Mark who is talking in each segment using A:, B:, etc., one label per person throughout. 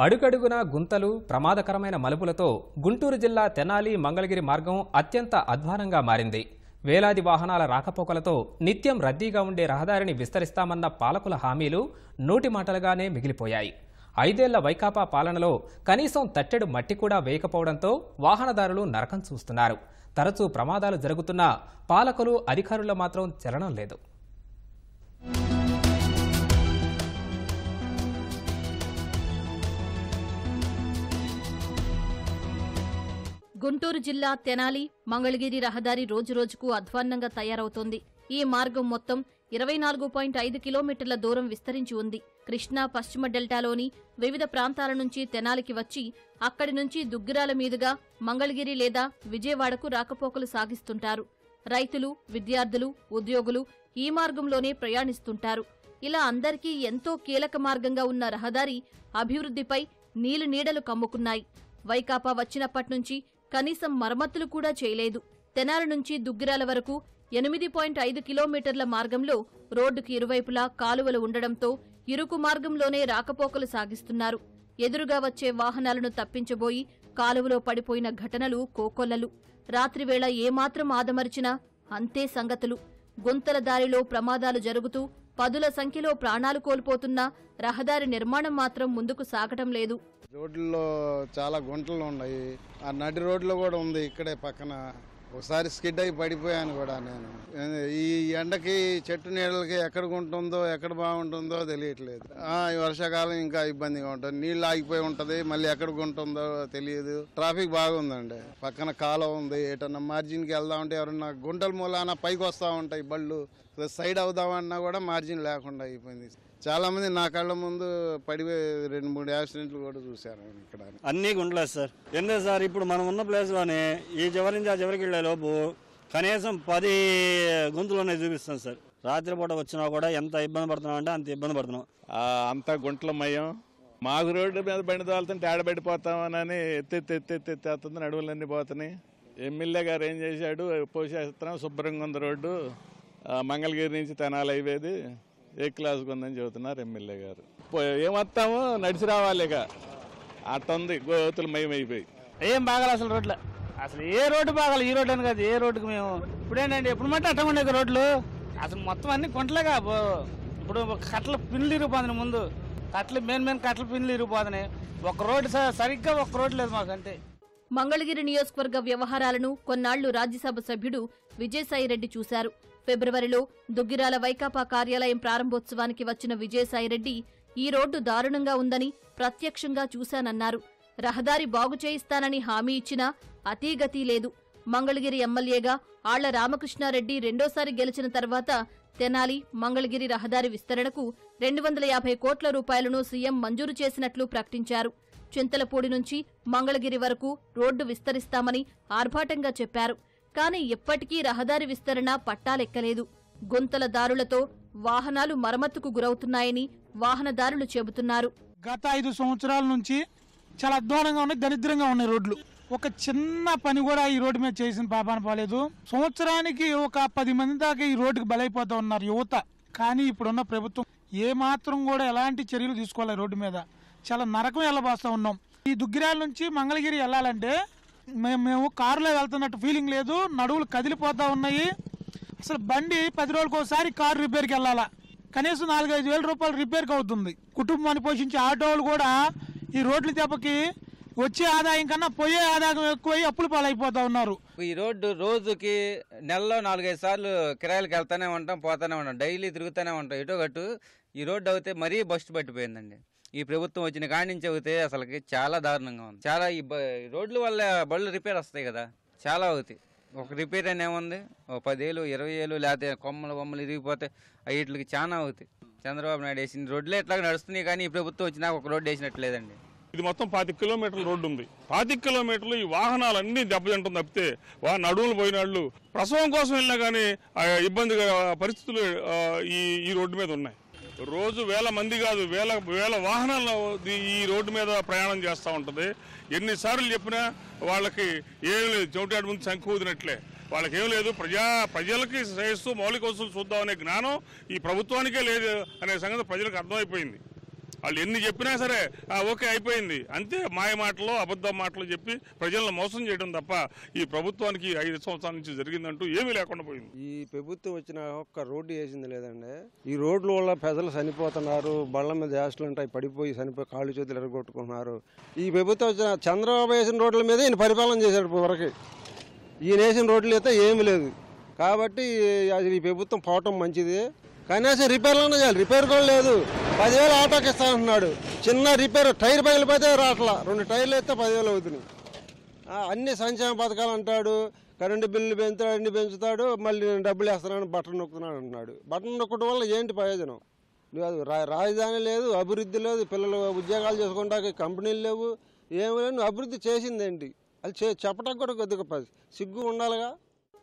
A: అడుగడుగున గుంతలు, ప్రమాదకరమైన మలుపులతో గుంటూరు జిల్లా తెనాలి మంగళగిరి మార్గం అత్యంత అధ్వానంగా మారింది. వేలాది వాహనాల రాకపోకలతో నిత్యం రద్దీగా ఉండే రహదారిని విస్తరిస్తామన్న పాలకుల హామీలు నోటి మాటలుగానే మిగిలిపోయాయి. 5 ఏళ్ల వైకాపా పాలనలో కనీసం తట్టెడు మట్టి కూడా వేయకపోవడంతో వాహనదారులు నరకం చూస్తున్నారు. తరచూ ప్రమాదాలు జరుగుతున్నా పాలకులు, అధికారులు మాత్రం చలనం లేదు.
B: గుంటూరు జిల్లా తెనాలి మంగళగిరి రహదారి రోజురోజుకు అధ్వాన్నంగా తయారవుతోంది. ఈ మార్గం మొత్తం 24.5 కిలోమీటర్ల దూరం విస్తరించి ఉంది. కృష్ణా పశ్చిమ డెల్టాలోని వివిధ ప్రాంతాల నుంచి తెనాలికి వచ్చి అక్కడి నుంచి దుగ్గిరాల మీదుగా మంగళగిరి లేదా విజయవాడకు రాకపోకలు సాగిస్తుంటారు. రైతులు, విద్యార్థులు, ఉద్యోగులు ఈ మార్గంలోనే ప్రయాణిస్తుంటారు. ఇలా అందరికీ ఎంతో కీలక మార్గంగా ఉన్న రహదారి అభివృద్ధిపై నీళ్లు కమ్ముకున్నాయి. వైకాపా వచ్చినప్పట్నుంచి కనీసం మరమ్మతులు కూడా చేయలేదు. తెనాలి నుంచి దుగ్గిరాల వరకు 8.5 కిలోమీటర్ల మార్గంలో రోడ్డుకి ఇరువైపులా కాలువలు ఉండడంతో ఇరుకు మార్గంలోనే రాకపోకలు సాగిస్తున్నారు. ఎదురుగా వచ్చే వాహనాలను తప్పించబోయి కాలువలో పడిపోయిన ఘటనలు కోకొల్లలు. రాత్రివేళ ఏమాత్రం ఆదమరిచినా అంతే సంగతులు. గుంతల దారిలో ప్రమాదాలు జరుగుతూ పదుల సంఖ్యలో ప్రాణాలు కోల్పోతున్నా రహదారి నిర్మాణం మాత్రం ముందుకు సాగటం లేదు.
C: రోడ్లలో చాలా గుంటలు ఉన్నాయి. ఆ నడి రోడ్లో కూడా ఉంది. ఇక్కడే పక్కన ఒకసారి స్కిడ్ అయి పడిపోయాను కూడా నేను. ఈ ఎండకి చెట్టు నీళ్ళకి ఎక్కడ ఉంటుందో ఎక్కడ బాగుంటుందో తెలియట్లేదు. ఈ వర్షాకాలం ఇంకా ఇబ్బందిగా ఉంటుంది. నీళ్ళు ఆగిపోయి ఉంటది, మళ్ళీ ఎక్కడ ఉంటుందో తెలియదు. ట్రాఫిక్ బాగుందండి. పక్కన కాలువ ఉంది. ఏటన్నా మార్జిన్కి వెళ్దామంటే ఎవరన్నా గుంటల మూలాన పైకి వస్తూ ఉంటాయి బళ్ళు. సైడ్ అవుదామన్నా కూడా మార్జిన్ లేకుండా అయిపోయింది. చాలా మంది నా కళ్ళ ముందు పడిపోయి 2-3 యాక్సిడెంట్లు కూడా చూశాను ఇక్కడ.
D: అన్ని గుంటలేదు సార్. ఎందుకు సార్, ఇప్పుడు మనం ఉన్న ప్లేస్ లోనే ఈ చివరి నుంచి ఆ చివరికి వెళ్లే లోపు కనీసం 10 గుంతలు చూపిస్తాం సార్. రాత్రిపూట వచ్చినా కూడా ఎంత ఇబ్బంది పడుతున్నాం అంటే అంత ఇబ్బంది పడుతున్నాం.
E: అంతా గుంటలమయం. మాకు రోడ్డు మీద బండి తోలుతుంటే ఆడబెట్టిపోతామని ఎత్తి అడవులన్నీ పోతున్నాయి. ఎమ్మెల్యే గారు ఏం చేశాడు, పోషేస్తున్నాం శుభ్రంగా ఉంది రోడ్డు. మంగళగిరి నుంచి తెనాలి హైవేది ఏ క్లాస్కి ఉందని చెబుతున్నారు ఎమ్మెల్యే గారు. ఏమొస్తాము, నడిచి రావాలి. ఇక అట్టుంది, గోతులు మయమైపోయి
F: ఏం బాగాలి అసలు రోడ్లు. అసలు ఏ రోడ్డు బాగాలి, ఈ రోడ్డు అని కాదు, ఏ రోడ్డుకి మేము ఇప్పుడేనండి ఎప్పుడు మట్టి అట్ట ఉండే రోడ్లు. అసలు మొత్తం అన్ని కొంటలేగా. ఇప్పుడు కట్టల పిన్నులు ఇరిగిపోతున్నాయి. ముందు కట్టలు మెయిన్ కట్టల పిన్నులు ఇరిగిపోతున్నాయి. ఒక రోడ్డు సరిగ్గా ఒక రోడ్డు లేదు మాకు. అంటే
B: మంగళగిరి నియోజకవర్గ వ్యవహారాలను కొన్నాళ్లు రాజ్యసభ సభ్యుడు విజయసాయిరెడ్డి చూశారు. ఫిబ్రవరిలో దుగ్గిరాల వైకాపా కార్యాలయం ప్రారంభోత్సవానికి వచ్చిన విజయసాయిరెడ్డి ఈ రోడ్డు దారుణంగా ఉందని ప్రత్యక్షంగా చూశానన్నారు. రహదారి బాగు చేయిస్తానని హామీ ఇచ్చినా అతీగతీ లేదు. మంగళగిరి ఎమ్మెల్యేగా ఆళ్ల రామకృష్ణారెడ్డి రెండోసారి గెలిచిన తర్వాత తెనాలి మంగళగిరి రహదారి విస్తరణకు 250 కోట్ల రూపాయలను సీఎం మంజూరు చేసినట్లు ప్రకటించారు. చింతలపూడి నుంచి మంగళగిరి వరకు రోడ్డు విస్తరిస్తామని ఆర్భాటంగా చెప్పారు. కానీ ఎప్పటికీ రహదారి విస్తరణ పట్టాలెక్కలేదు. గుంతల దారులతో వాహనాలు మరమ్మతుకు గురవుతున్నాయని వాహనదారులు చెబుతున్నారు.
F: గత 5 సంవత్సరాల నుంచి చాలా అధ్వానంగా ఉన్నాయి, దరిద్రంగా ఉన్నాయి రోడ్లు. ఒక చిన్న పని కూడా ఈ రోడ్డు మీద చేసిన పాపాన పోలేదు. సంవత్సరానికి ఒక 10 మంది దాకా ఈ రోడ్డుకి బలైపోతా ఉన్నారు యువత. కానీ ఇప్పుడున్న ప్రభుత్వం ఏ మాత్రం కూడా ఎలాంటి చర్యలు తీసుకోవాలి. రోడ్డు మీద చాలా నరకం వెళ్ళబోస్తా ఉన్నాం. ఈ దుగ్గిరాల నుంచి మంగళగిరి వెళ్ళాలంటే మేము కారులో వెళ్తున్నట్టు ఫీలింగ్ లేదు. నడువులు కదిలిపోతా ఉన్నాయి. అసలు బండి 10 రోజులకు ఒకసారి కారు రిపేర్కి వెళ్ళాలా, కనీసం 4-5 వేల రూపాయలు రిపేర్కి అవుతుంది. కుటుంబాన్ని పోషించే ఆటోలు కూడా ఈ రోడ్ల దెబ్బకి వచ్చే ఆదాయం కన్నా పోయే ఆదాయం ఎక్కువై అప్పులు పాలైపోతా ఉన్నారు.
G: ఈ రోడ్డు రోజుకి నెలలో 4-5 సార్లు కిరాయిలకు వెళ్తానే ఉంటాం, పోతానే ఉంటాం, డైలీ తిరుగుతూనే ఉంటాం. ఎటో గట్టు ఈ రోడ్డు అయితే మరీ బస్టు పట్టిపోయిందండి. ఈ ప్రభుత్వం వచ్చిన కాడి నుంచి అవుతే అసలుకి చాలా దారుణంగా ఉంది. చాలా ఈ రోడ్ల వల్ల బళ్ళు రిపేర్ వస్తాయి కదా, చాలా అవుతాయి. ఒక రిపేర్ అని ఏముంది, 10 ఏళ్ళు 20 ఏళ్ళు లేకపోతే కొమ్మలు ఇరిగిపోతే వీటికి చాలా అవుతాయి. చంద్రబాబు నాయుడు వేసిన రోడ్లే ఎట్లా నడుస్తున్నాయి, కానీ ఈ ప్రభుత్వం వచ్చినా ఒక రోడ్డు వేసినట్లేదండి.
E: ఇది మొత్తం 25 కిలోమీటర్ల రోడ్డు ఉంది. 25 కిలోమీటర్లు ఈ వాహనాలన్నీ దెబ్బతింటుంది తప్పితే నడువులు పోయినాళ్ళు ప్రసవం కోసం వెళ్ళినా కానీ ఇబ్బందిగా పరిస్థితులు ఈ రోడ్డు మీద ఉన్నాయి. రోజు వేల మంది కాదు, వేల వాహనాలు ఈ రోడ్డు మీద ప్రయాణం చేస్తూ ఉంటుంది. ఎన్నిసార్లు చెప్పినా వాళ్ళకి ఏం లేదు, చోటాడు ముందు శంఖు ఊదినట్లే. వాళ్ళకి ఏం లేదు, ప్రజలకి శ్రేయస్సు మౌలిక వసతులు చూద్దామనే జ్ఞానం ఈ ప్రభుత్వానికే లేదు అనే సంగతి ప్రజలకు అర్థమైపోయింది. వాళ్ళు ఎన్ని చెప్పినా సరే ఓకే అయిపోయింది అంతే, మాయ మాటలు అబద్ధ మాటలు చెప్పి ప్రజలను మోసం చేయడం తప్ప ఈ ప్రభుత్వానికి 5 సంవత్సరాల నుంచి జరిగిందంటూ ఏమీ లేకుండా పోయింది.
H: ఈ ప్రభుత్వం వచ్చిన ఒక్క రోడ్డు వేసింది లేదండి. ఈ రోడ్ల వల్ల ప్రజలు చనిపోతున్నారు, బళ్ళ మీద యాక్సిడెంట్ ఉంటాయి, పడిపోయి చనిపోయి కాళ్ళు చేతులు ఎరగొట్టుకుంటున్నారు. ఈ ప్రభుత్వం వచ్చిన చంద్రబాబు వేసిన రోడ్ల మీద ఈయన పరిపాలన చేశాడు. వరకు ఈయన వేసిన రోడ్లు అయితే ఏమీ లేదు. కాబట్టి అసలు ఈ ప్రభుత్వం పోవటం మంచిది. కనీసం రిపేర్లన్నా చేయాలి, రిపేర్ కూడా లేదు. 10,000 ఆటోకి ఇస్తానంటున్నాడు, చిన్న రిపేర్ టైర్ పగిలిపోతే రావట్లా, 2 టైర్లు వేస్తే 10,000 అవుతుంది. అన్ని సంక్షేమ పథకాలు అంటాడు, కరెంటు బిల్లు పెంచుతాడు, అన్ని పెంచుతాడు, మళ్ళీ నేను డబ్బులు వేస్తున్నాను బటన్ నొక్కుతున్నాడు అంటున్నాడు. బటన్ నొక్కడం వల్ల ఏంటి ప్రయోజనం? రాజధాని లేదు, అభివృద్ధి లేదు, పిల్లలు ఉద్యోగాలు చేసుకుంటాక కంపెనీలు లేవు, ఏమి లేవు. అభివృద్ధి చేసిందేంటి? అది చెప్పడానికి కూడా కొద్దిగా సిగ్గు ఉండాలిగా.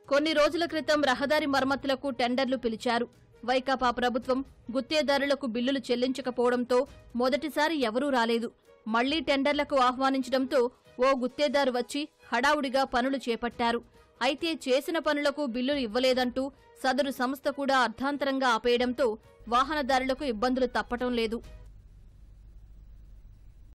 B: కొన్ని రోజుల క్రితం రహదారి మరమ్మతులకు టెండర్లు పిలిచారు. వైకాపా ప్రభుత్వం గుత్తేదారులకు బిల్లులు చెల్లించకపోవడంతో మొదటిసారి ఎవరూ రాలేదు. మళ్లీ టెండర్లకు ఆహ్వానించడంతో ఓ గుత్తేదారు వచ్చి హడావుడిగా పనులు చేపట్టారు. అయితే చేసిన పనులకు బిల్లులు ఇవ్వలేదంటూ సదరు సంస్థ కూడా అర్ధాంతరంగా ఆపేయడంతో వాహనదారులకు ఇబ్బందులు తప్పటం లేదు.